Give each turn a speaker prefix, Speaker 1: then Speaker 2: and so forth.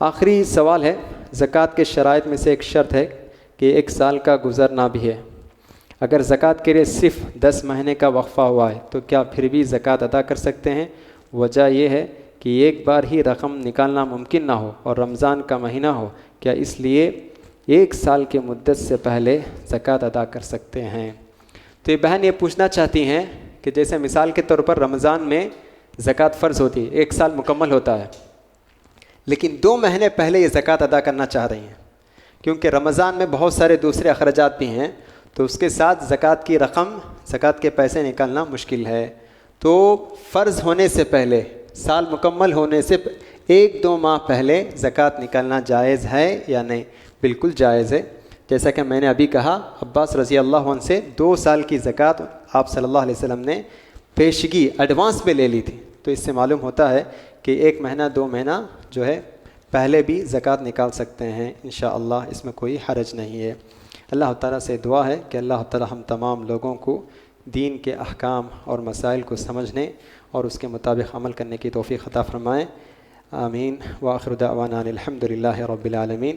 Speaker 1: آخری سوال ہے، زکوٰۃ کے شرائط میں سے ایک شرط ہے کہ 1 سال کا گزرنا بھی ہے۔ اگر زکوٰۃ کے لیے صرف 10 مہینے کا وقفہ ہوا ہے تو کیا پھر بھی زکوٰۃ ادا کر سکتے ہیں؟ وجہ یہ ہے کہ ایک بار ہی رقم نکالنا ممکن نہ ہو اور رمضان کا مہینہ ہو، کیا اس لیے 1 سال کی مدت سے پہلے زکوٰۃ ادا کر سکتے ہیں؟ تو یہ بہن یہ پوچھنا چاہتی ہیں کہ جیسے مثال کے طور پر رمضان میں زکوٰۃ فرض ہوتی ہے، 1 سال مکمل ہوتا ہے، لیکن 2 مہینے پہلے یہ زکوٰۃ ادا کرنا چاہ رہی ہیں کیونکہ رمضان میں بہت سارے دوسرے اخراجات بھی ہیں، تو اس کے ساتھ زکوٰۃ کی رقم، زکوٰۃ کے پیسے نکالنا مشکل ہے۔ تو فرض ہونے سے پہلے، سال مکمل ہونے سے 1-2 ماہ پہلے زکوٰۃ نکالنا جائز ہے یا نہیں؟ بالکل جائز ہے۔ جیسا کہ میں نے ابھی کہا، عباس رضی اللہ عنہ سے 2 سال کی زکوٰۃ آپ صلی اللہ علیہ وسلم نے پیشگی ایڈوانس میں لے لی تھی، تو اس سے معلوم ہوتا ہے کہ 1 مہینہ 2 مہینہ جو ہے پہلے بھی زکوٰۃ نکال سکتے ہیں انشاءاللہ، اس میں کوئی حرج نہیں ہے۔ اللہ تعالیٰ سے دعا ہے کہ اللہ تعالیٰ ہم تمام لوگوں کو دین کے احکام اور مسائل کو سمجھنے اور اس کے مطابق عمل کرنے کی توفیق عطا فرمائیں۔ آمین۔ وآخر دعوانا الحمد للہ رب العالمین۔